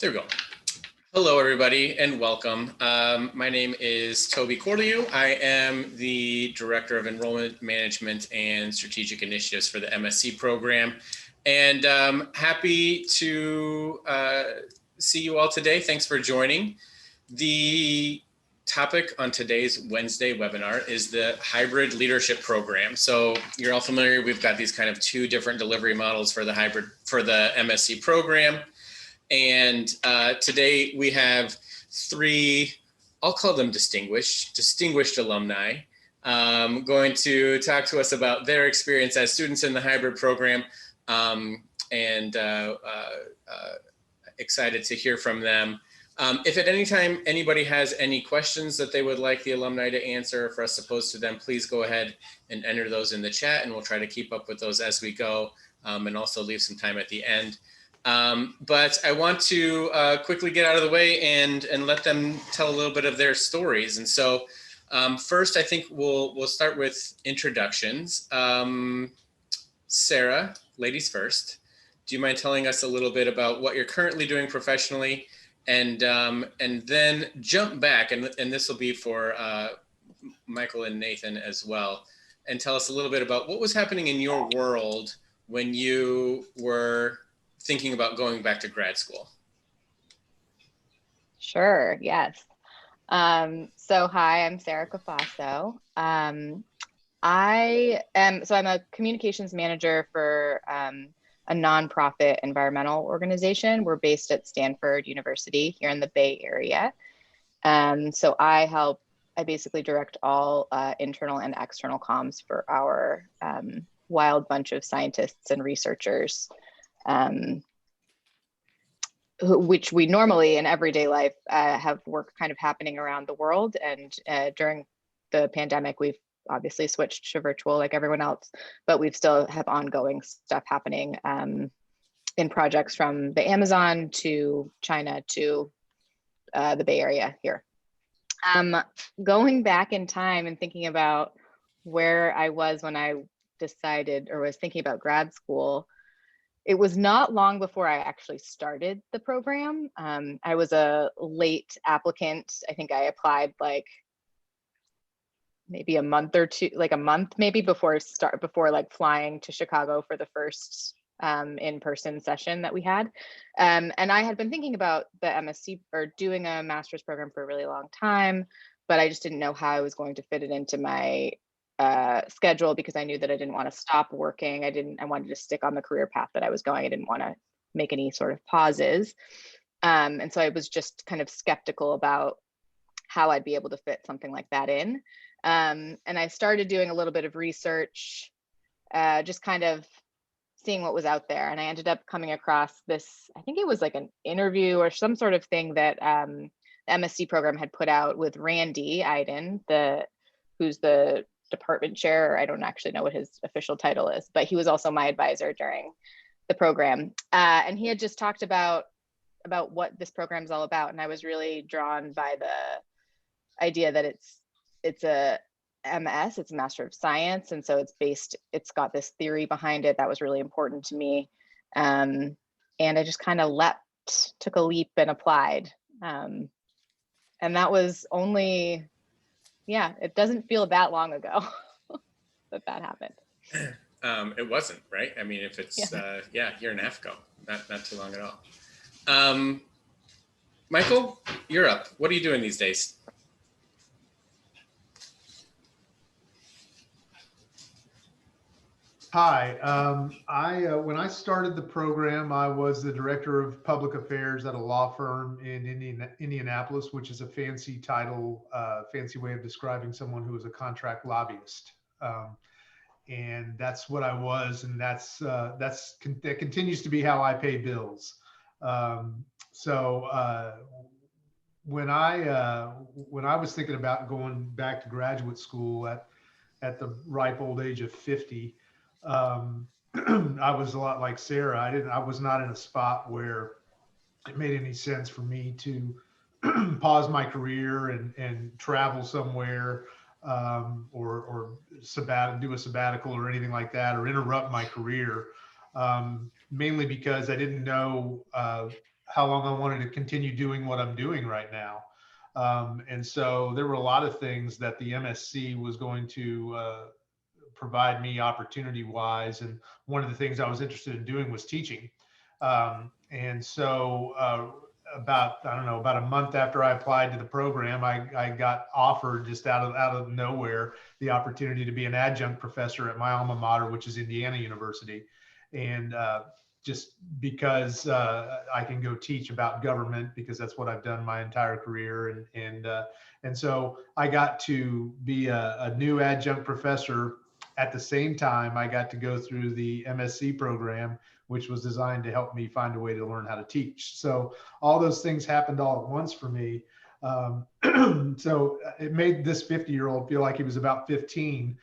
There we go. Hello, everybody, and welcome. My name is Toby Corliu. I am the Director of Enrollment Management and Strategic Initiatives for the MSC program. And happy to see you all today. Thanks for joining. The topic on today's Wednesday webinar is the Hybrid Leadership Program. So you're all familiar, we've got these kind of two different delivery models for the MSC program. And today we have three, I'll call them distinguished alumni, going to talk to us about their experience as students in the hybrid program, and excited to hear from them. If at any time anybody has any questions that they would like the alumni to answer for us to pose to them, please go ahead and enter those in the chat, and we'll try to keep up with those as we go, and also leave some time at the end. But I want to quickly get out of the way and let them tell a little bit of their stories. And so first, I think we'll start with introductions. Sarah, ladies first. Do you mind telling us a little bit about what you're currently doing professionally, and then jump back, and this will be for Michael and Nathan as well, and tell us a little bit about what was happening in your world when you were thinking about going back to grad school. Sure, yes. So hi, I'm Sarah Cafasso. I'm a communications manager for a nonprofit environmental organization. We're based at Stanford University here in the Bay Area. So I basically direct all internal and external comms for our wild bunch of scientists and researchers, which we normally in everyday life have work kind of happening around the world. And during the pandemic, we've obviously switched to virtual like everyone else, but we've still have ongoing stuff happening in projects from the Amazon to China to the Bay Area here. Going back in time and thinking about where I was when I decided or was thinking about grad school, it was not long before I actually started the program. I was a late applicant. I think I applied like maybe a month or two, like a month maybe before like flying to Chicago for the first in-person session that we had. And I had been thinking about the MSc or doing a master's program for a really long time, but I just didn't know how I was going to fit it into my schedule, because I knew that I didn't want to stop working. I wanted to stick on the career path that I was going. I didn't want to make any sort of pauses. And so I was just kind of skeptical about how I'd be able to fit something like that in. And I started doing a little bit of research, just kind of seeing what was out there. And I ended up coming across this, I think it was like an interview or some sort of thing that the MSc program had put out with Randy Iden, who's the department chair. I don't actually know what his official title is, but he was also my advisor during the program. And he had just talked about what this program is all about. And I was really drawn by the idea that it's a MS, it's a Master of Science. And so it's got this theory behind it that was really important to me. And I just kind of took a leap and applied. And that was only, it doesn't feel that long ago that happened. It wasn't, right? I mean, if it's a year and a half ago, not too long at all. Michael, you're up. What are you doing these days? Hi, when I started the program, I was the director of public affairs at a law firm in Indianapolis, which is a fancy title, fancy way of describing someone who is a contract lobbyist. And that's what I was, and that continues to be how I pay bills. So when I was thinking about going back to graduate school at the ripe old age of 50. I was a lot like Sarah. I was not in a spot where it made any sense for me to pause my career and travel somewhere, or do a sabbatical or anything like that, or interrupt my career, mainly because I didn't know how long I wanted to continue doing what I'm doing right now. And so there were a lot of things that the MSC was going to provide me opportunity wise. And one of the things I was interested in doing was teaching. And so about, I don't know, about a month after I applied to the program, I got offered just out of nowhere the opportunity to be an adjunct professor at my alma mater, which is Indiana University. And just because I can go teach about government, because that's what I've done my entire career. And so I got to be a new adjunct professor. At the same time, I got to go through the MSc program, which was designed to help me find a way to learn how to teach. So all those things happened all at once for me. So it made this 50-year-old feel like he was about 15,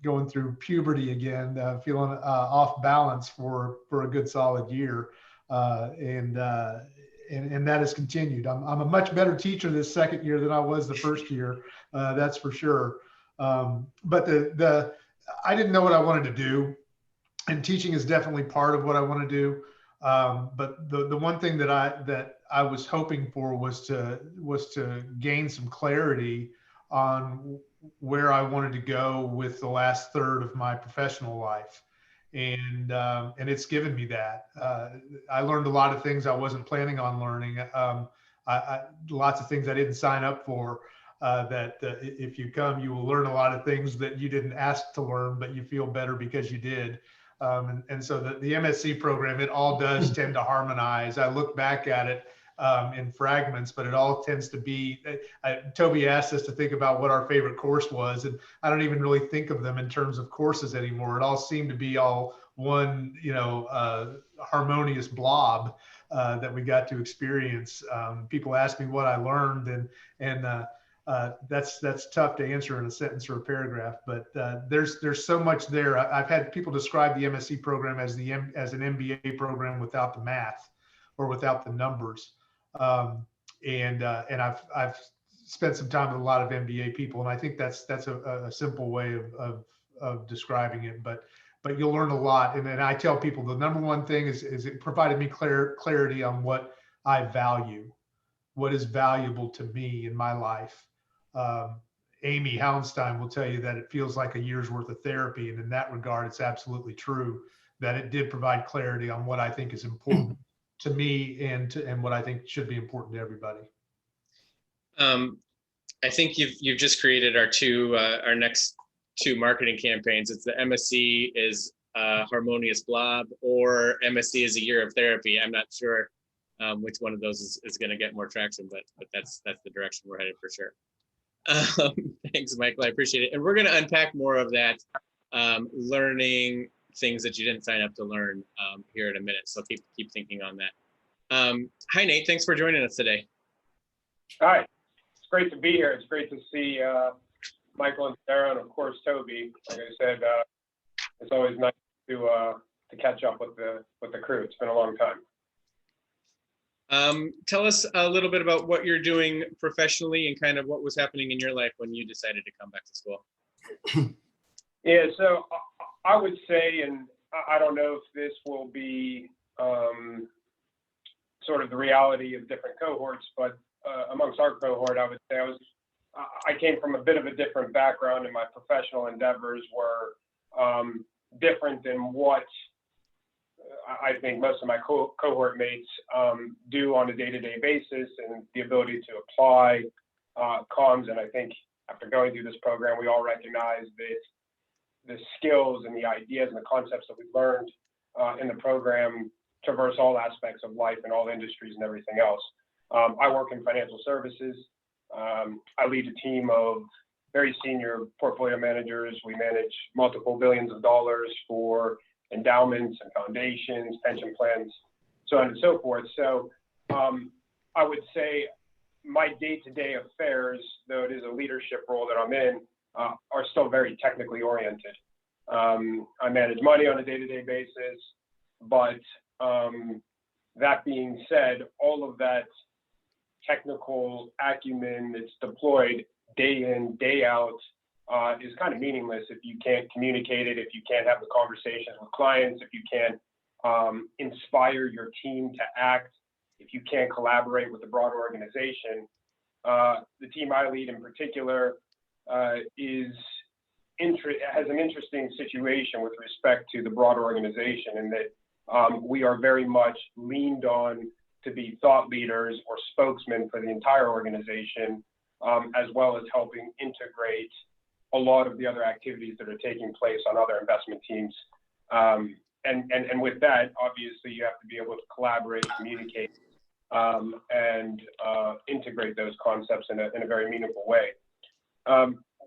going through puberty again, feeling off balance for a good solid year. And that has continued. I'm a much better teacher this second year than I was the first year. That's for sure. But I didn't know what I wanted to do, and teaching is definitely part of what I want to do. But the one thing that I was hoping for was to gain some clarity on where I wanted to go with the last third of my professional life. And it's given me that. I learned a lot of things I wasn't planning on learning. Lots of things I didn't sign up for. That if you come, you will learn a lot of things that you didn't ask to learn, but you feel better because you did. And so the MSc program, it all does tend to harmonize. I look back at it in fragments, but it all tends to be, Toby asked us to think about what our favorite course was, and I don't even really think of them in terms of courses anymore. It all seemed to be all one, harmonious blob that we got to experience. People ask me what I learned, and that's tough to answer in a sentence or a paragraph, but there's so much there. I've had people describe the MSc program as an MBA program without the math or without the numbers. And I've spent some time with a lot of MBA people, and I think that's a simple way of describing it. But you'll learn a lot. And then I tell people the number one thing is it provided me clarity on what I value, what is valuable to me in my life. Amy Hallenstein will tell you that it feels like a year's worth of therapy. And in that regard, it's absolutely true that it did provide clarity on what I think is important to me and what I think should be important to everybody. I think you've just created our next two marketing campaigns. It's the MSc is Harmonious Blob, or MSc is a year of therapy. I'm not sure which one of those is going to get more traction, but that's the direction we're headed for sure. Thanks, Michael. I appreciate it. And we're going to unpack more of that, learning things that you didn't sign up to learn here in a minute. So keep thinking on that. Hi, Nate. Thanks for joining us today. Hi. It's great to be here. It's great to see Michael and Sarah, and of course Toby. Like I said, it's always nice to catch up with the crew. It's been a long time. Tell us a little bit about what you're doing professionally and kind of what was happening in your life when you decided to come back to school. Yeah, so I would say, and I don't know if this will be sort of the reality of different cohorts, but amongst our cohort, I would say I came from a bit of a different background, and my professional endeavors were different than what I think most of my cohort mates do on a day-to-day basis, and the ability to apply comms. And I think after going through this program, we all recognize that the skills and the ideas and the concepts that we've learned in the program traverse all aspects of life and all industries and everything else. I work in financial services. I lead a team of very senior portfolio managers. We manage multiple billions of dollars for endowments and foundations, pension plans, so on and so forth. So I would say my day-to-day affairs, though it is a leadership role that I'm in, are still very technically oriented. I manage money on a day-to-day basis, but that being said, all of that technical acumen that's deployed day in, day out is kind of meaningless if you can't communicate it, if you can't have the conversations with clients, if you can't inspire your team to act if you can't collaborate with the broader organization. The team I lead in particular has an interesting situation with respect to the broader organization, in that we are very much leaned on to be thought leaders or spokesmen for the entire organization, as well as helping integrate a lot of the other activities that are taking place on other investment teams. And with that, obviously, you have to be able to collaborate, communicate, and integrate those concepts in a very meaningful way.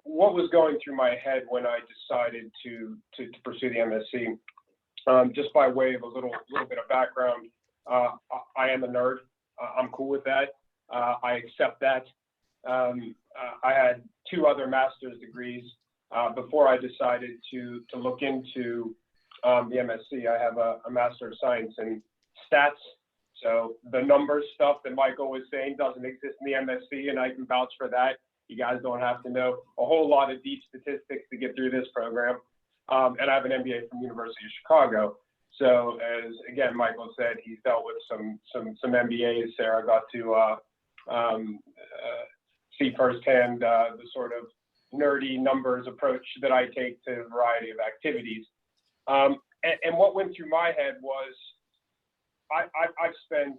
What was going through my head when I decided to pursue the MSc? Just by way of a little bit of background, I am a nerd. I'm cool with that. I accept that. I had 2 other master's degrees before I decided to look into the MSc. I have a Master of Science in Stats. So the numbers stuff that Michael was saying doesn't exist in the MSc, and I can vouch for that. You guys don't have to know a whole lot of deep statistics to get through this program. And I have an MBA from University of Chicago. So as again, Michael said, he's dealt with some MBAs there. I got to see firsthand the sort of nerdy numbers approach that I take to a variety of activities. And what went through my head was, I've spent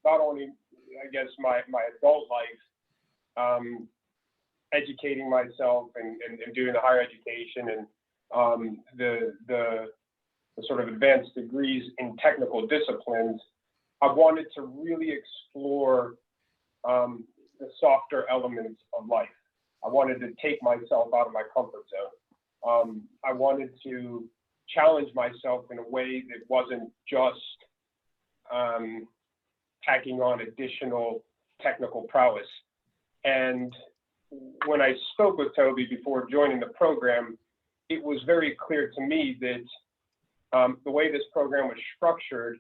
not only, I guess, my adult life educating myself and doing the higher education and the sort of advanced degrees in technical disciplines. I wanted to really explore the softer elements of life. I wanted to take myself out of my comfort zone. I wanted to challenge myself in a way that wasn't just tacking on additional technical prowess. And when I spoke with Toby before joining the program, it was very clear to me that the way this program was structured,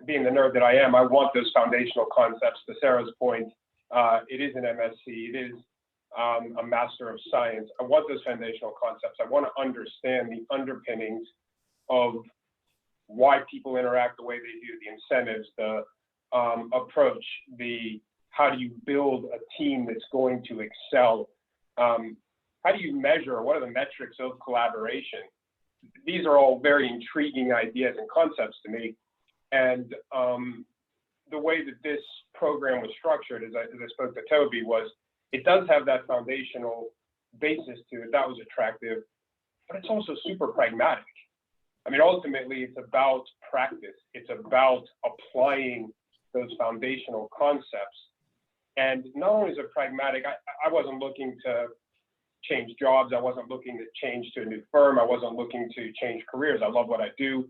being the nerd that I am, I want those foundational concepts. To Sarah's point, it is an MSc, it is a Master of Science. I want those foundational concepts. I want to understand the underpinnings of why people interact the way they do, the incentives, the approach, the how do you build a team that's going to excel? How do you measure? What are the metrics of collaboration? These are all very intriguing ideas and concepts to me. And the way that this program was structured, as I spoke to Toby, was it does have that foundational basis to it. That was attractive, but it's also super pragmatic. I mean, ultimately, it's about practice. It's about applying those foundational concepts. And not only is it pragmatic, I wasn't looking to change jobs. I wasn't looking to change to a new firm. I wasn't looking to change careers. I love what I do.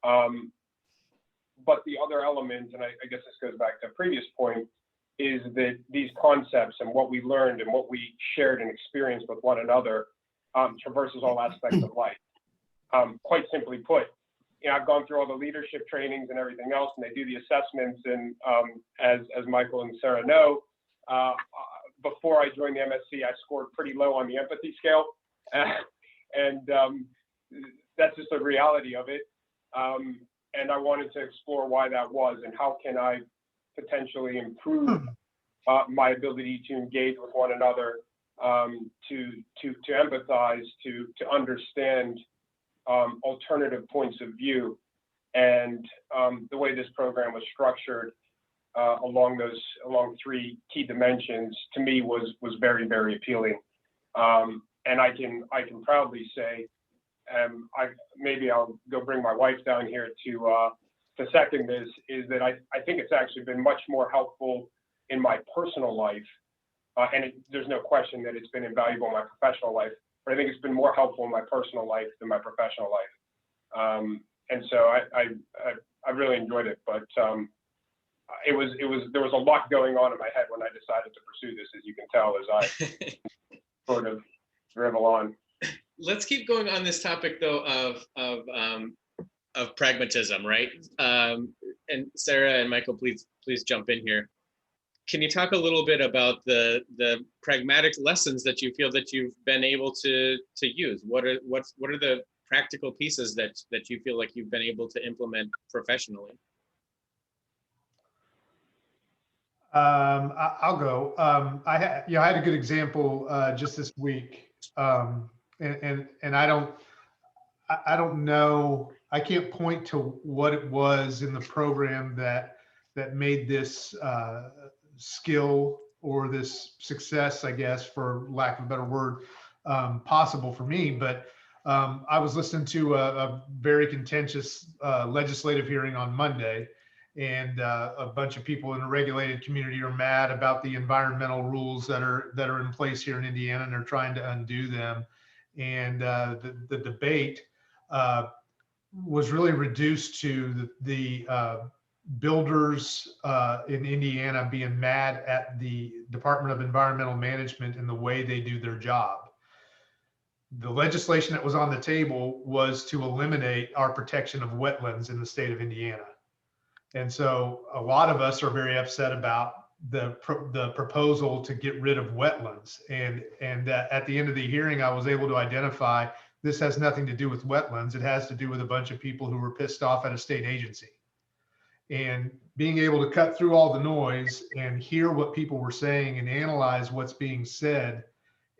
But the other element, and I guess this goes back to a previous point, is that these concepts and what we learned and what we shared and experienced with one another traverses all aspects of life. Quite simply put, you know, I've gone through all the leadership trainings and everything else, and they do the assessments. And as Michael and Sarah know, before I joined the MSc, I scored pretty low on the empathy scale. And that's just the reality of it. And I wanted to explore why that was and how can I potentially improve my ability to engage with one another, to empathize, to understand alternative points of view. And the way this program was structured along 3 key dimensions, to me was very, very appealing. And I can proudly say, maybe I'll go bring my wife down here to second this, is that I think it's actually been much more helpful in my personal life. And there's no question that it's been invaluable in my professional life, but I think it's been more helpful in my personal life than my professional life. And so I really enjoyed it, but there was a lot going on in my head when I decided to pursue this, as you can tell, as I sort of drivel on. Let's keep going on this topic, though, of pragmatism, right? And Sarah and Michael, please jump in here. Can you talk a little bit about the pragmatic lessons that you feel that you've been able to use? What are the practical pieces that you feel like you've been able to implement professionally? I'll go. I had a good example just this week, and I don't know. I can't point to what it was in the program that made this skill or this success, I guess, for lack of a better word, possible for me. But I was listening to a very contentious legislative hearing on Monday, and a bunch of people in the regulated community are mad about the environmental rules that are in place here in Indiana, and they're trying to undo them. And the debate was really reduced to the builders in Indiana being mad at the Department of Environmental Management and the way they do their job. The legislation that was on the table was to eliminate our protection of wetlands in the state of Indiana. And so a lot of us are very upset about the proposal to get rid of wetlands. And at the end of the hearing, I was able to identify this has nothing to do with wetlands. It has to do with a bunch of people who were pissed off at a state agency. And being able to cut through all the noise and hear what people were saying and analyze what's being said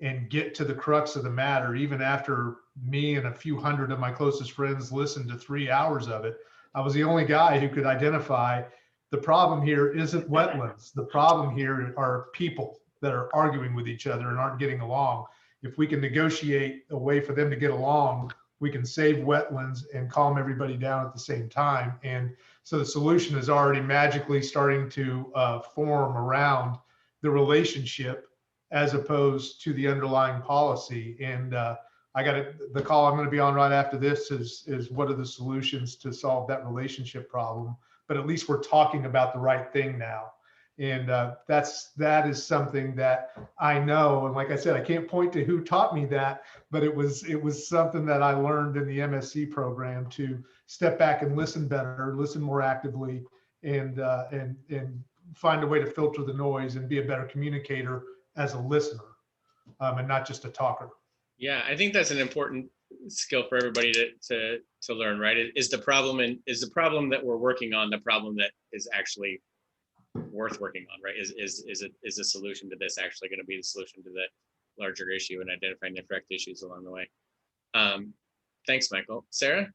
and get to the crux of the matter, even after me and a few hundred of my closest friends listened to 3 hours of it, I was the only guy who could identify the problem here isn't wetlands. The problem here are people that are arguing with each other and aren't getting along. If we can negotiate a way for them to get along, we can save wetlands and calm everybody down at the same time. And so the solution is already magically starting to form around the relationship as opposed to the underlying policy. And I got the call I'm going to be on right after this is what are the solutions to solve that relationship problem? But at least we're talking about the right thing now. And that is something that I know. And like I said, I can't point to who taught me that, but it was something that I learned in the MSC program to step back and listen better, listen more actively, and find a way to filter the noise and be a better communicator as a listener, and not just a talker. Yeah, I think that's an important skill for everybody to learn, right? Is the problem that we're working on the problem that is actually worth working on, right? Is a solution to this actually going to be the solution to that larger issue, and identifying the correct issues along the way? Thanks, Michael. Sarah?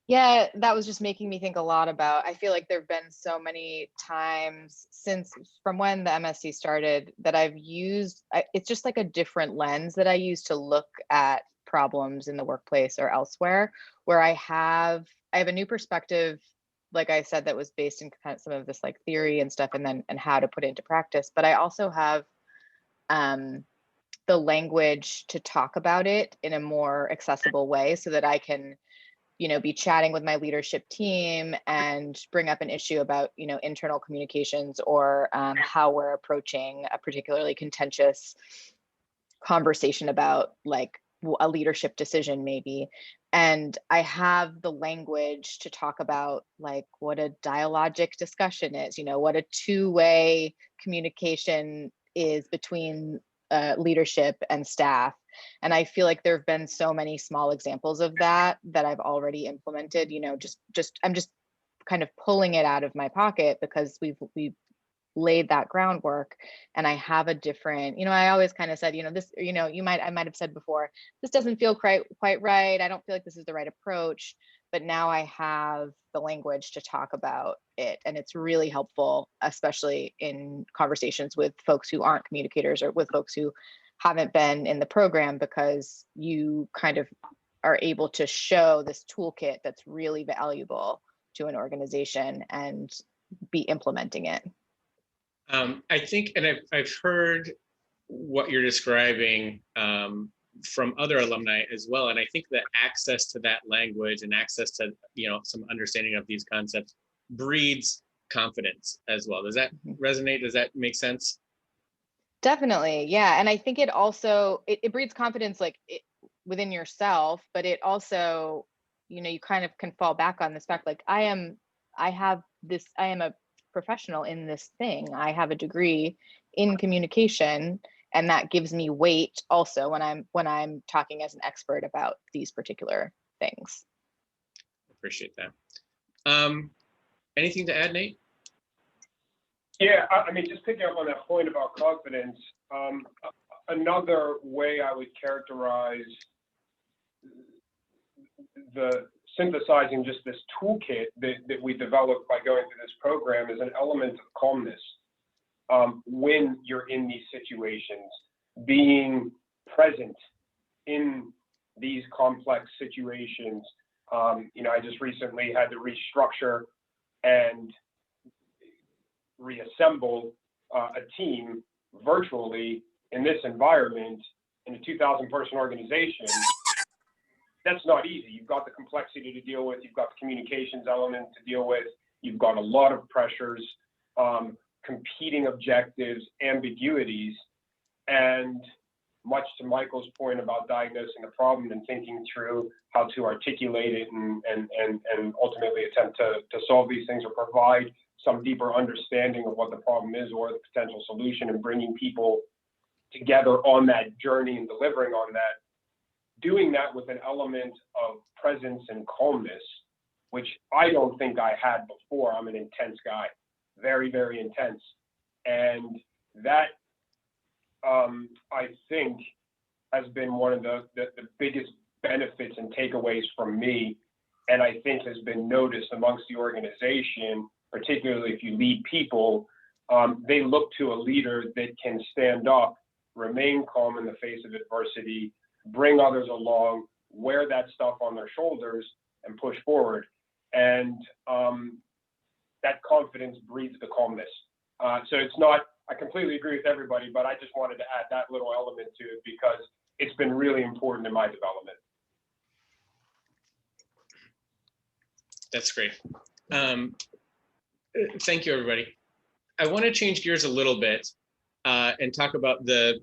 Yeah, that was just making me think a lot about, I feel like there've been so many times from when the MSC started that I've used, it's just like a different lens that I use to look at problems in the workplace or elsewhere, where I have a new perspective, like I said, that was based in kind of some of this like theory and stuff, and how to put it into practice. But I also have the language to talk about it in a more accessible way so that I can, be chatting with my leadership team and bring up an issue about, internal communications or how we're approaching a particularly contentious conversation about like a leadership decision maybe. And I have the language to talk about like what a dialogic discussion is, what a two-way communication is between leadership and staff. And I feel like there have been so many small examples of that I've already implemented, I'm just kind of pulling it out of my pocket because we've laid that groundwork. And I have a different, I always kind of said, this, I might have said before, this doesn't feel quite right. I don't feel like this is the right approach, but now I have the language to talk about it. And it's really helpful, especially in conversations with folks who aren't communicators or with folks who haven't been in the program, because you kind of are able to show this toolkit that's really valuable to an organization and be implementing it. I think, and I've heard what you're describing from other alumni as well. And I think that access to that language and access to, some understanding of these concepts breeds confidence as well. Does that resonate? Does that make sense? Definitely. Yeah. And I think it also, it breeds confidence within yourself, but it also, you kind of can fall back on this fact, like I am a professional in this thing. I have a degree in communication, and that gives me weight also when I'm talking as an expert about these particular things. Appreciate that. Anything to add, Nate? Yeah, I mean, just picking up on that point about confidence, another way I would characterize the synthesizing just this toolkit that we developed by going through this program is an element of calmness. When you're in these situations, being present in these complex situations. I just recently had to restructure and reassemble a team virtually in this environment in a 2,000-person organization. That's not easy. You've got the complexity to deal with. You've got the communications element to deal with. You've got a lot of pressures, competing objectives, ambiguities, and much to Michael's point about diagnosing the problem and thinking through how to articulate it and ultimately attempt to solve these things or provide some deeper understanding of what the problem is or the potential solution, and bringing people together on that journey and delivering on that. Doing that with an element of presence and calmness, which I don't think I had before. I'm an intense guy, very, very intense. And that, I think, has been one of the biggest benefits and takeaways from me, and I think has been noticed amongst the organization, particularly if you lead people. They look to a leader that can stand up, remain calm in the face of adversity, bring others along, wear that stuff on their shoulders, and push forward. And that confidence breeds the calmness. So it's not, I completely agree with everybody, but I just wanted to add that little element to it because it's been really important in my development. That's great. Thank you, everybody. I want to change gears a little bit and talk about the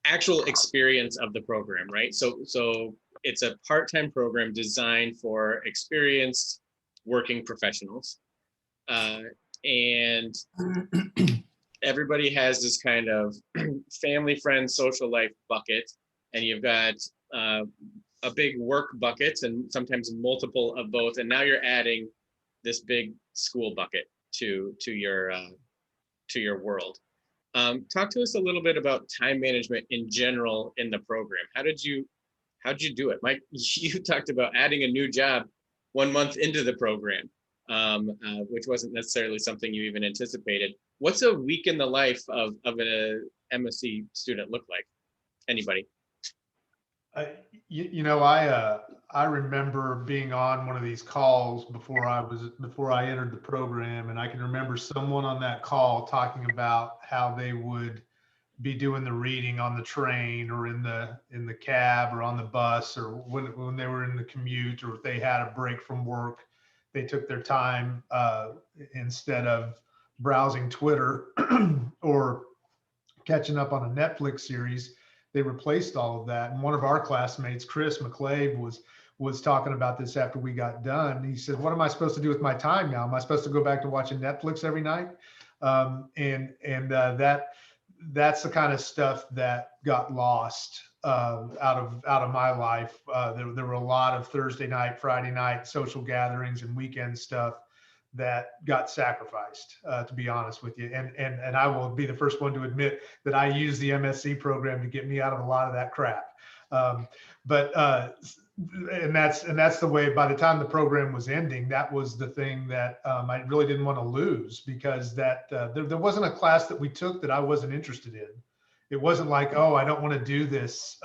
actual experience of the program, right? So it's a part-time program designed for experienced working professionals. And everybody has this kind of family, friends, social life bucket, and you've got a big work bucket and sometimes multiple of both. And now you're adding this big school bucket to your world. Talk to us a little bit about time management in general in the program. How'd you do it? Mike, you talked about adding a new job 1 month into the program, which wasn't necessarily something you even anticipated. What's a week in the life of an MSC student look like? Anybody? I remember being on one of these calls before I entered the program, and I can remember someone on that call talking about how they would be doing the reading on the train or in the cab or on the bus, or when they were in the commute, or if they had a break from work, they took their time instead of browsing Twitter or catching up on a Netflix series. They replaced all of that. And one of our classmates, Chris McClave, was talking about this after we got done. He said, "What am I supposed to do with my time now? Am I supposed to go back to watching Netflix every night?" That's the kind of stuff that got lost out of my life. There were a lot of Thursday night, Friday night social gatherings and weekend stuff that got sacrificed, to be honest with you. And I will be the first one to admit that I used the MSC program to get me out of a lot of that crap. And that's the way, by the time the program was ending, that was the thing that I really didn't want to lose, because there wasn't a class that we took that I wasn't interested in. It wasn't like, oh, I don't want to do this,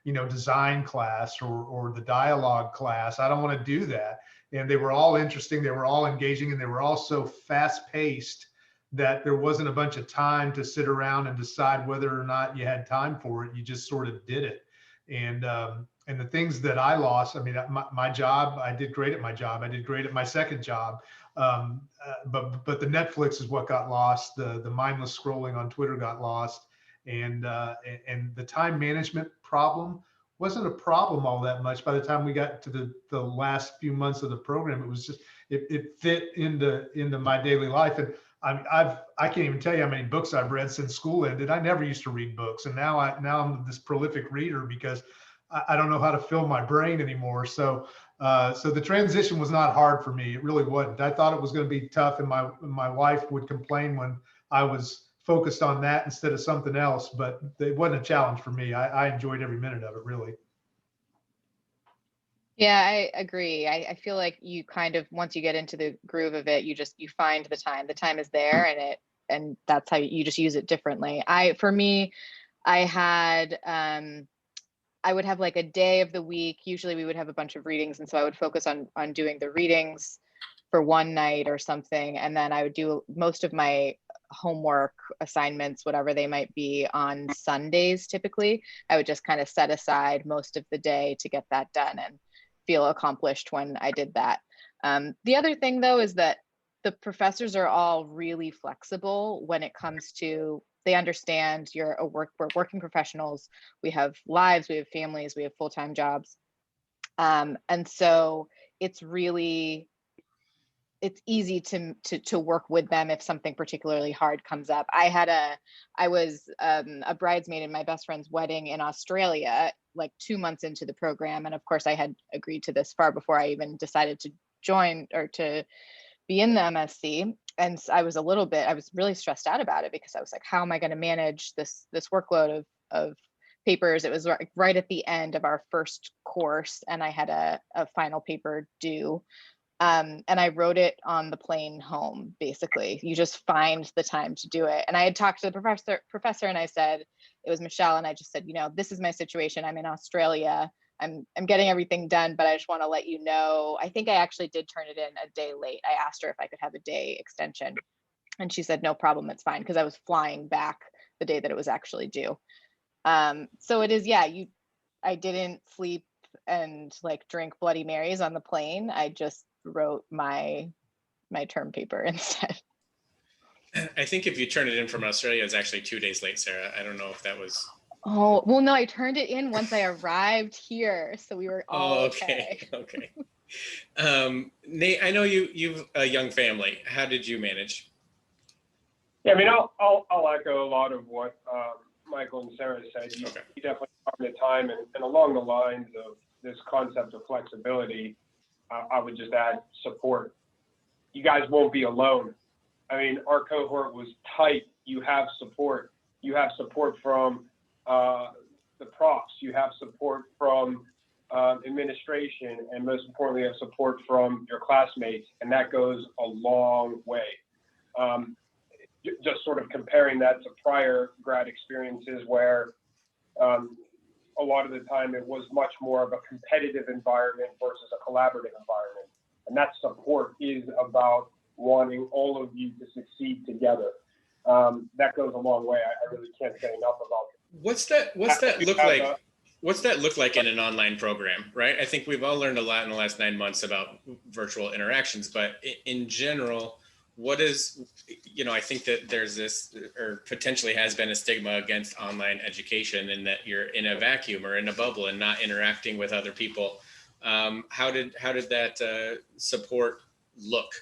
design class or the dialogue class. I don't want to do that. And they were all interesting. They were all engaging, and they were all so fast paced that there wasn't a bunch of time to sit around and decide whether or not you had time for it. You just sort of did it. And the things that I lost, I mean, my job, I did great at my job. I did great at my second job. But the Netflix is what got lost. The mindless scrolling on Twitter got lost. And the time management problem wasn't a problem all that much by the time we got to the last few months of the program. It was just, it fit into my daily life. And I can't even tell you how many books I've read since school ended. I never used to read books, and now I'm this prolific reader because I don't know how to fill my brain anymore. So So the transition was not hard for me. It really wasn't. I thought it was going to be tough, and my wife would complain when I was focused on that instead of something else, but it wasn't a challenge for me. I enjoyed every minute of it, really. Yeah, I agree. I feel like you kind of, once you get into the groove of it, you find the time is there, and that's how you just use it differently. For me, I had, I would have like a day of the week. Usually we would have a bunch of readings. And so I would focus on doing the readings for one night or something. And then I would do most of my homework assignments, whatever they might be, on Sundays. Typically, I would just kind of set aside most of the day to get that done and feel accomplished when I did that. The other thing though, is that the professors are all really flexible when it comes to, they understand we're working professionals. We have lives, we have families, we have full-time jobs. And so it's easy to work with them if something particularly hard comes up. I was a bridesmaid in my best friend's wedding in Australia, like 2 months into the program. And of course I had agreed to this far before I even decided to join or to be in the MSC. And I was really stressed out about it, because I was like, how am I going to manage this workload of papers? It was right at the end of our first course, and I had a final paper due. And I wrote it on the plane home. Basically, you just find the time to do it. And I had talked to the professor, and I said, it was Michelle, and I just said, this is my situation. I'm in Australia. I'm getting everything done, but I just want to let you know. I think I actually did turn it in a day late. I asked her if I could have a day extension, and she said, no problem, it's fine, because I was flying back the day that it was actually due. So it is, yeah, I didn't sleep and like drink Bloody Marys on the plane. I just wrote my term paper instead. I think if you turn it in from Australia, it's actually 2 days late, Sarah. I don't know if that was. Oh, well, no, I turned it in once I arrived here. So we were all okay. Nate, I know you've a young family. How did you manage? Yeah, I mean, I'll echo a lot of what Michael and Sarah said. You definitely find the time, and along the lines of this concept of flexibility, I would just add support. You guys won't be alone. I mean, our cohort was tight. You have support. You have support from the profs. You have support from administration, and most importantly, you have support from your classmates, and that goes a long way. Just sort of comparing that to prior grad experiences where a lot of the time it was much more of a competitive environment versus a collaborative environment. And that support is about wanting all of you to succeed together. That goes a long way. I really can't say enough about it. What's that look like? What's that look like in an online program, right? I think we've all learned a lot in the last 9 months about virtual interactions, but in general, what is, I think that there's this, or potentially has been, a stigma against online education, and that you're in a vacuum or in a bubble and not interacting with other people. How did that support look?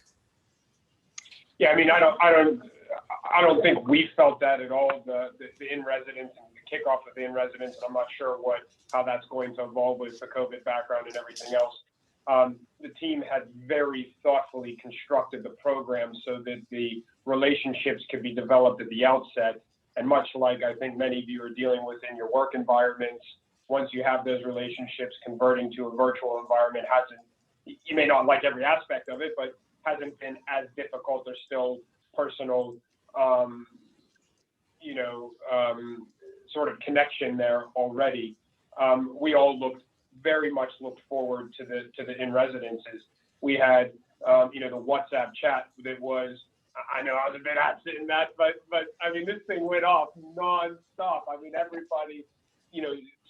Yeah, I mean, I don't think we felt that at all. The in-residence and the kickoff of the in-residence, and I'm not sure how that's going to evolve with the COVID background and everything else. The team had very thoughtfully constructed the program so that the relationships could be developed at the outset. And much like I think many of you are dealing with in your work environments, once you have those relationships, converting to a virtual environment you may not like every aspect of it, but hasn't been as difficult. There's still personal, sort of connection there already. We all very much looked forward to the in-residences. We had, the WhatsApp chat that was, I know I was a bit absent in that, but I mean, this thing went off nonstop. I mean, everybody,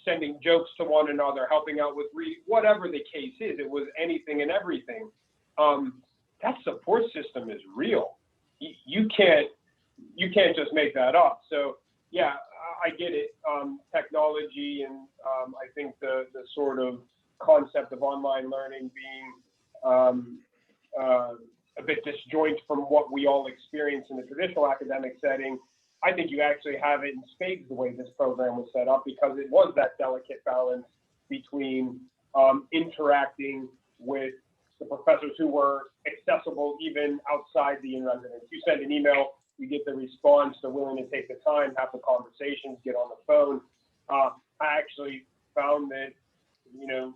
sending jokes to one another, helping out with whatever the case is. It was anything and everything. That support system is real. You can't just make that up. So yeah, I get it. Technology and I think the sort of concept of online learning being a bit disjoint from what we all experience in the traditional academic setting. I think you actually have it in spades the way this program was set up, because it was that delicate balance between interacting with the professors who were accessible even outside the in-residence. You send an email, you get the response, they're willing to take the time, have the conversations, get on the phone. I actually found that, you know,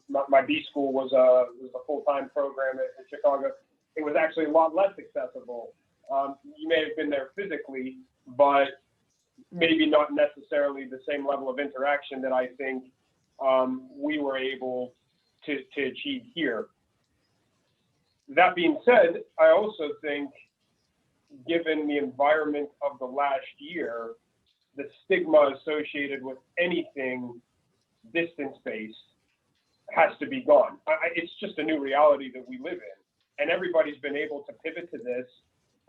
my B school was a full-time program at Chicago. It was actually a lot less accessible. You may have been there physically, but maybe not necessarily the same level of interaction that I think we were able to achieve here. That being said, I also think, given the environment of the last year, the stigma associated with anything distance-based has to be gone. It's just a new reality that we live in, and everybody's been able to pivot to this.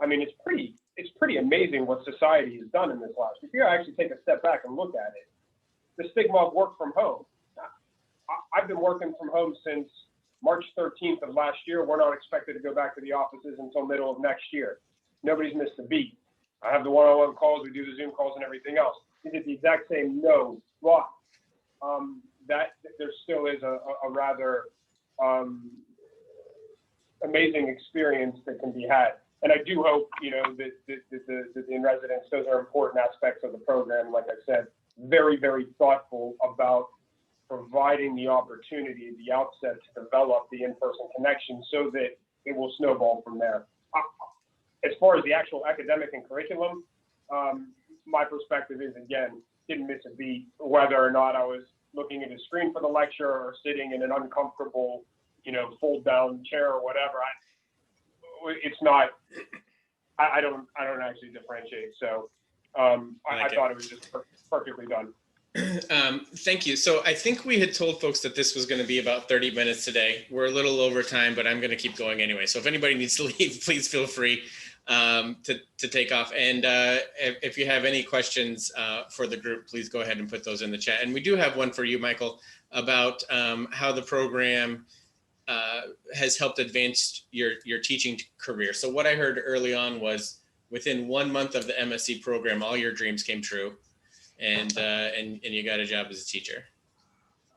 I mean, it's pretty amazing what society has done in this last year. If you actually take a step back and look at it, the stigma of work from home. I've been working from home since March 13th of last year. We're not expected to go back to the offices until middle of next year. Nobody's missed a beat. I have the one-on-one calls, we do the Zoom calls and everything else. Is it the exact same? No. Why? That there still is a rather amazing experience that can be had. And I do hope, you know, that the in-residence, those are important aspects of the program. Like I said, very, very thoughtful about providing the opportunity at the outset to develop the in-person connection so that it will snowball from there. As far as the actual academic and curriculum, my perspective is, again, didn't miss a beat, whether or not I was looking at a screen for the lecture or sitting in an uncomfortable, you know, fold down chair or whatever. It's not, I don't actually differentiate. So I thought it was just perfectly done. Thank you. So I think we had told folks that this was going to be about 30 minutes today. We're a little over time, but I'm going to keep going anyway. So if anybody needs to leave, please feel free to take off. And if you have any questions for the group, please go ahead and put those in the chat. And we do have one for you, Michael, about how the program has helped advance your teaching career. So what I heard early on was within 1 month of the MSc program, all your dreams came true. And you got a job as a teacher.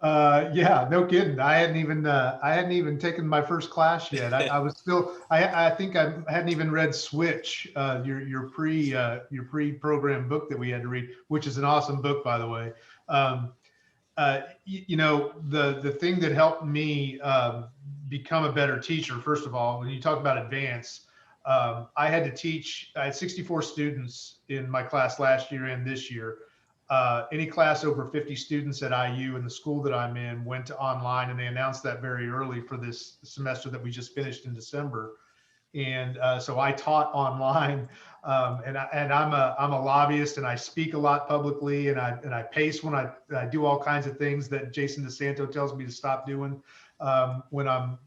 Yeah, no kidding. I hadn't even taken my first class yet. I was still, I think I hadn't even read Switch, your pre-program book that we had to read, which is an awesome book, by the way. You know, the thing that helped me become a better teacher, first of all, when you talk about advance, I had 64 students in my class last year and this year. Any class over 50 students at IU in the school that I'm in went to online, and they announced that very early for this semester that we just finished in December. And so I taught online, and I'm a lobbyist, and I speak a lot publicly, and I pace when I do all kinds of things that Jason DeSanto tells me to stop doing when I'm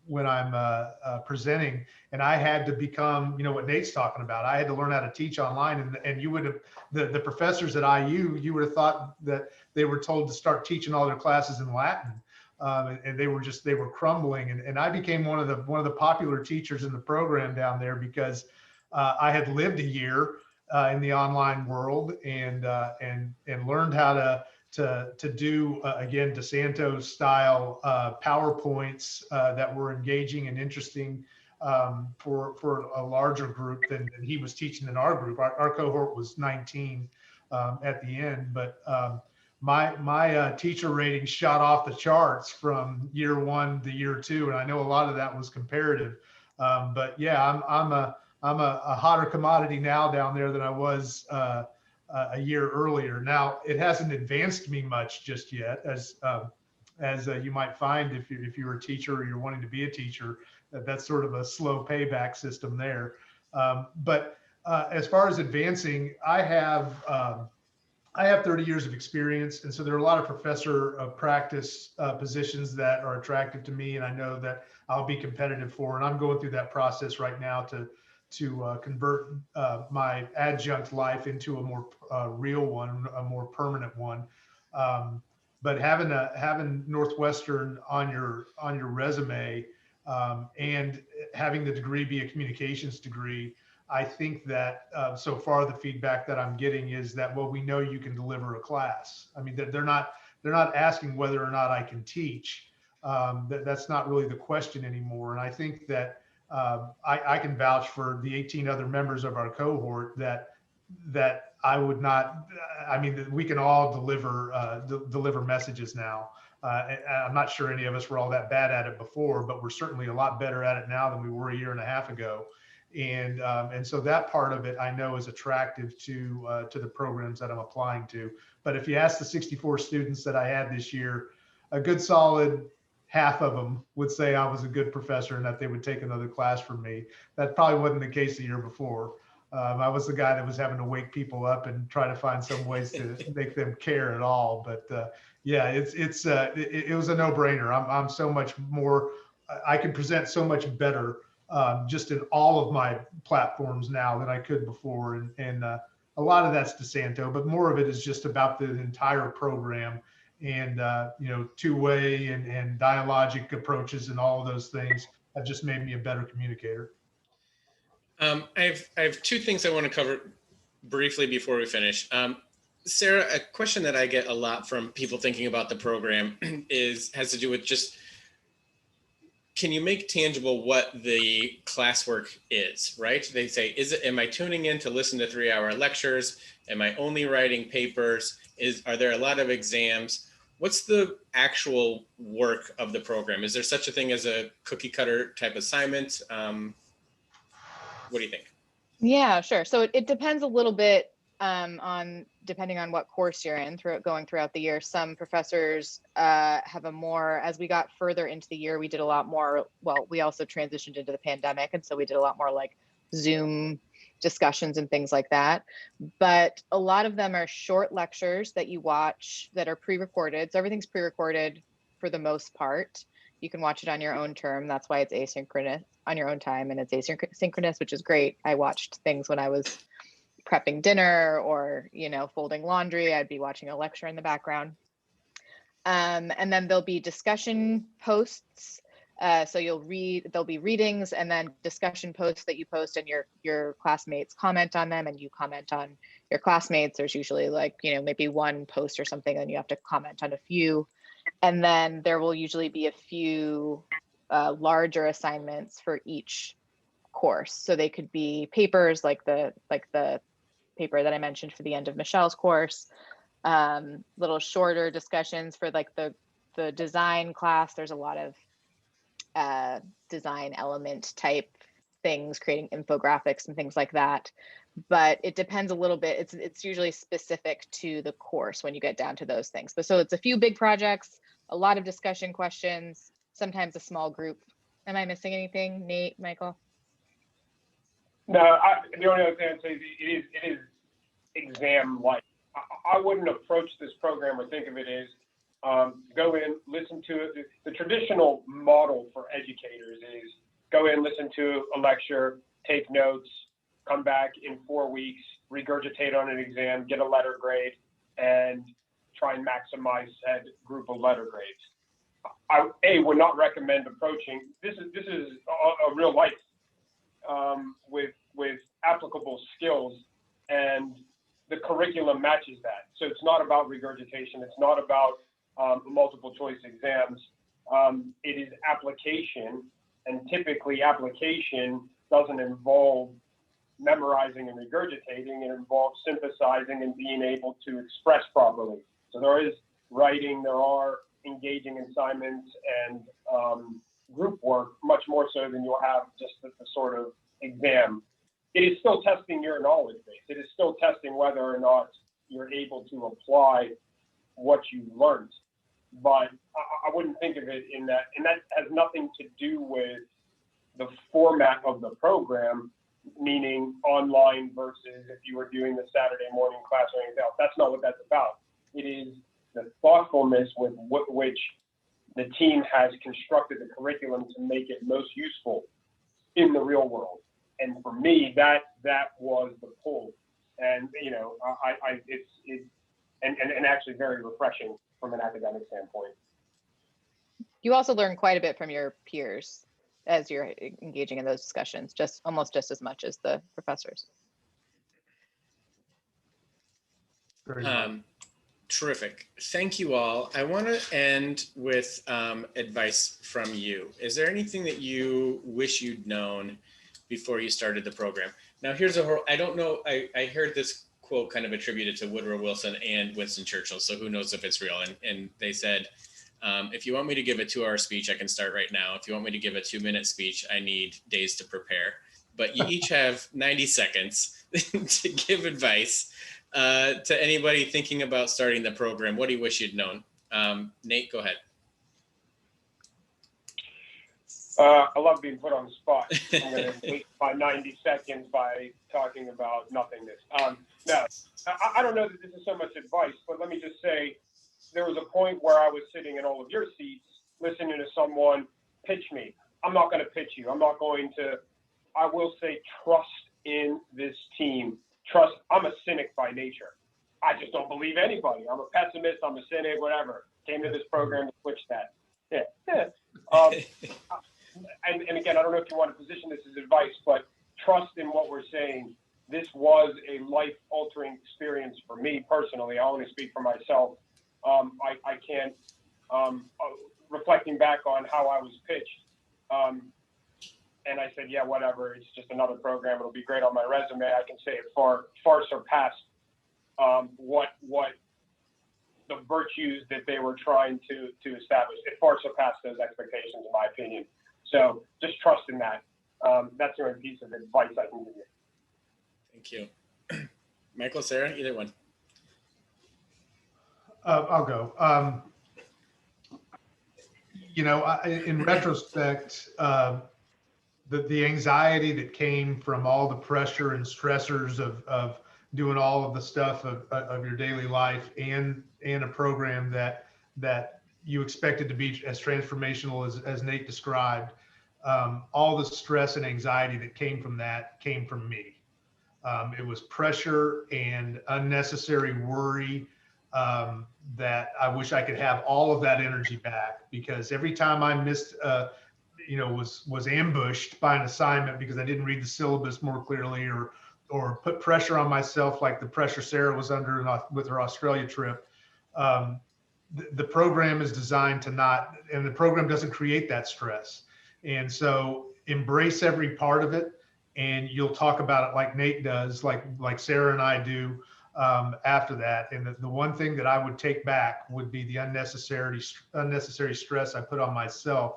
presenting. And I had to become, you know, what Nate's talking about. I had to learn how to teach online, and you would have the professors at IU, you would have thought that they were told to start teaching all their classes in Latin. And they were crumbling, and I became one of the popular teachers in the program down there because I had lived a year in the online world and learned how to do again DeSanto style PowerPoints that were engaging and interesting for a larger group than he was teaching in our group. Our cohort was 19 at the end, but my teacher rating shot off the charts from year one to year two, and I know a lot of that was comparative. But yeah, I'm a hotter commodity now down there than I was a year earlier. Now it hasn't advanced me much just yet, as you might find if you're a teacher or you're wanting to be a teacher. That's sort of a slow payback system there. But as far as advancing, I have 30 years of experience, and so there are a lot of professor of practice positions that are attractive to me, and I know that I'll be competitive for. And I'm going through that process right now to convert my adjunct life into a more real one, a more permanent one. But having Northwestern on your resume and having the degree be a communications degree, I think that so far the feedback that I'm getting is that, well, we know you can deliver a class. I mean, they're not asking whether or not I can teach. That's not really the question anymore. And I think that I can vouch for the 18 other members of our cohort that I would not. I mean, we can all deliver messages now. I'm not sure any of us were all that bad at it before, but we're certainly a lot better at it now than we were a year and a half ago. And so that part of it I know is attractive to the programs that I'm applying to. But if you ask the 64 students that I had this year, a good solid half of them would say I was a good professor and that they would take another class from me. That probably wasn't the case the year before. I was the guy that was having to wake people up and try to find some ways to make them care at all. But yeah, it was a no-brainer. I'm so much more. I can present so much better just in all of my platforms now than I could before, and a lot of that's DeSanto, but more of it is just about the entire program and two-way and dialogic approaches and all of those things have just made me a better communicator. I have two things I want to cover briefly before we finish. Sarah, a question that I get a lot from people thinking about the program has to do with just, can you make tangible what the classwork is, right? They say, am I tuning in to listen to 3-hour lectures? Am I only writing papers? Are there a lot of exams? What's the actual work of the program? Is there such a thing as a cookie cutter type assignment? What do you think? Yeah, sure. So it depends a little bit depending on what course you're in going throughout the year. Some professors have a more, as we got further into the year, we did a lot more. Well, we also transitioned into the pandemic. And so we did a lot more like Zoom discussions and things like that. But a lot of them are short lectures that you watch that are pre-recorded. So everything's pre-recorded for the most part. You can watch it on your own term. That's why it's asynchronous, on your own time, and it's asynchronous, which is great. I watched things when I was prepping dinner or, folding laundry. I'd be watching a lecture in the background. And then there'll be discussion posts. So there'll be readings and then discussion posts that you post, and your classmates comment on them and you comment on your classmates. There's usually maybe one post or something, and you have to comment on a few. And then there will usually be a few larger assignments for each course. So they could be papers like the paper that I mentioned for the end of Michelle's course, little shorter discussions for like the design class. There's a lot of design element type things, creating infographics and things like that. But it depends a little bit. It's usually specific to the course when you get down to those things. But so it's a few big projects, a lot of discussion questions, sometimes a small group. Am I missing anything, Nate, Michael? No, the only other thing I'd say is it is exam-like. I wouldn't approach this program or think of it as go in, listen to it. The traditional model for educators is go in, listen to a lecture, take notes, come back in 4 weeks, regurgitate on an exam, get a letter grade, and try and maximize said group of letter grades. I would not recommend approaching this is a real life with applicable skills, and the curriculum matches that. So it's not about regurgitation. It's not about multiple choice exams. It is application, and typically application doesn't involve memorizing and regurgitating. It involves synthesizing and being able to express properly. So there is writing, there are engaging assignments and group work, much more so than you'll have just the sort of exam. It is still testing your knowledge base. It is still testing whether or not you're able to apply what you learned. But I wouldn't think of it in that, and that has nothing to do with the format of the program, meaning online versus if you were doing the Saturday morning class or anything else. That's not what that's about. It is the thoughtfulness with which the team has constructed the curriculum to make it most useful in the real world. And for me, that was the pull. And it's actually very refreshing from an academic standpoint. You also learn quite a bit from your peers as you're engaging in those discussions, almost just as much as the professors. Terrific. Thank you all. I want to end with advice from you. Is there anything that you wish you'd known before you started the program? Now, here's I don't know, I heard this quote kind of attributed to Woodrow Wilson and Winston Churchill, so who knows if it's real. And they said, if you want me to give a 2-hour speech, I can start right now. If you want me to give a 2-minute speech, I need days to prepare. But you each have 90 seconds to give advice to anybody thinking about starting the program. What do you wish you'd known? Nate, go ahead. I love being put on the spot. I'm going to waste my 90 seconds by talking about nothingness. No, I don't know that this is so much advice, but let me just say there was a point where I was sitting in all of your seats listening to someone pitch me. I'm not going to pitch you. I'm not going to, I will say trust in this team. Trust. I'm a cynic by nature. I just don't believe anybody. I'm a pessimist. I'm a cynic, whatever. Came to this program to switch that. Yeah. And again, I don't know if you want to position this as advice, but trust in what we're saying. This was a life-altering experience for me personally. I only speak for myself. I can't, reflecting back on how I was pitched, and I said, yeah, whatever, it's just another program. It'll be great on my resume. I can say it far surpassed what the virtues that they were trying to establish. It far surpassed those expectations, in my opinion. So just trust in that. That's the only piece of advice I can give you. Thank you. Michael, Sarah, either one. I'll go. In retrospect, the anxiety that came from all the pressure and stressors of doing all of the stuff of your daily life and a program that you expected to be as transformational as Nate described, all the stress and anxiety that came from that came from me. It was pressure and unnecessary worry that I wish I could have all of that energy back, because every time I missed, was ambushed by an assignment because I didn't read the syllabus more clearly or put pressure on myself, like the pressure Sarah was under with her Australia trip. The program is designed to not, and the program doesn't create that stress. And so embrace every part of it, and you'll talk about it like Nate does, like Sarah and I do after that. And the one thing that I would take back would be the unnecessary stress I put on myself,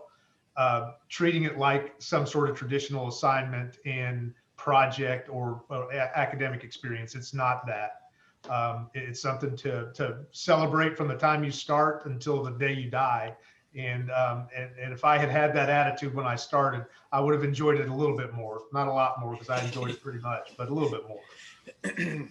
treating it like some sort of traditional assignment and project or academic experience. It's not that. It's something to celebrate from the time you start until the day you die. And if I had that attitude when I started, I would have enjoyed it a little bit more. Not a lot more, because I enjoyed it pretty much, but a little bit more.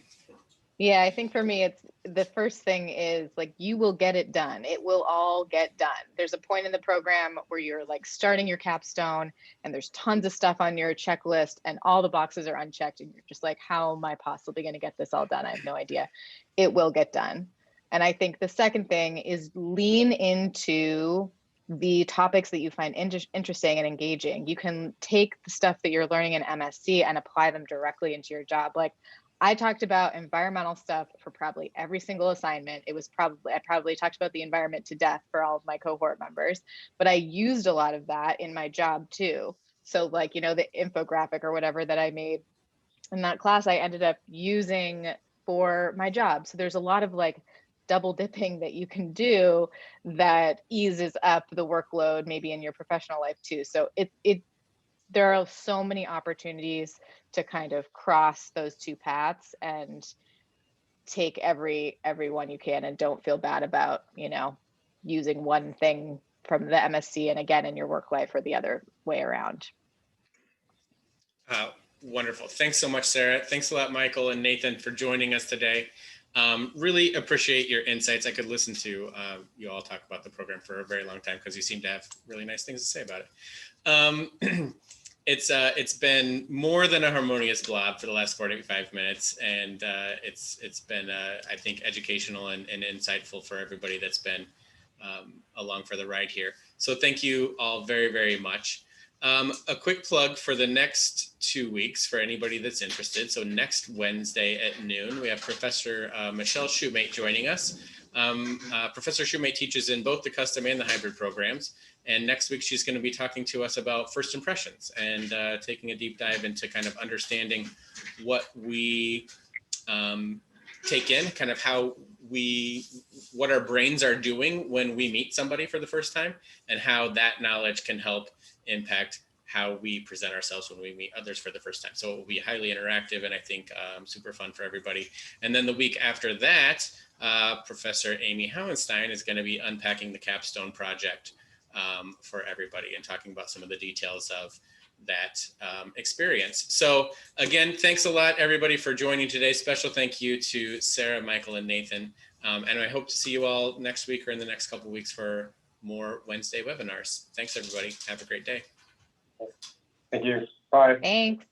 Yeah, I think for me, it's the first thing is like, you will get it done. It will all get done. There's a point in the program where you're like starting your capstone and there's tons of stuff on your checklist and all the boxes are unchecked. And you're just like, how am I possibly going to get this all done? I have no idea. It will get done. And I think the second thing is lean into the topics that you find interesting and engaging. You can take the stuff that you're learning in MSC and apply them directly into your job. Like, I talked about environmental stuff for probably every single assignment. I probably talked about the environment to death for all of my cohort members, but I used a lot of that in my job too. So like, the infographic or whatever that I made in that class, I ended up using for my job. So there's a lot of like double dipping that you can do that eases up the workload maybe in your professional life too. So there are so many opportunities to kind of cross those two paths and take every one you can, and don't feel bad about, using one thing from the MSC and again in your work life or the other way around. Wonderful. Thanks so much, Sarah. Thanks a lot, Michael and Nathan, for joining us today. Really appreciate your insights. I could listen to you all talk about the program for a very long time because you seem to have really nice things to say about it. It's been more than a harmonious blob for the last 45 minutes, and it's been I think educational and insightful for everybody that's been along for the ride here. So thank you all very, very much. A quick plug for the next 2 weeks for anybody that's interested. So next Wednesday at noon, we have Professor Michelle Shoemate joining us Professor Shumate teaches in both the custom and the hybrid programs. And next week, she's going to be talking to us about first impressions and taking a deep dive into kind of understanding what we take in, kind of what our brains are doing when we meet somebody for the first time, and how that knowledge can help impact how we present ourselves when we meet others for the first time. So it will be highly interactive and I think super fun for everybody. And then the week after that, Professor Amy Howenstein is going to be unpacking the capstone project for everybody and talking about some of the details of that experience. So again, thanks a lot, everybody, for joining today. Special thank you to Sarah, Michael, and Nathan. And I hope to see you all next week or in the next couple of weeks for more Wednesday webinars. Thanks, everybody. Have a great day. Thank you. Bye. Thanks.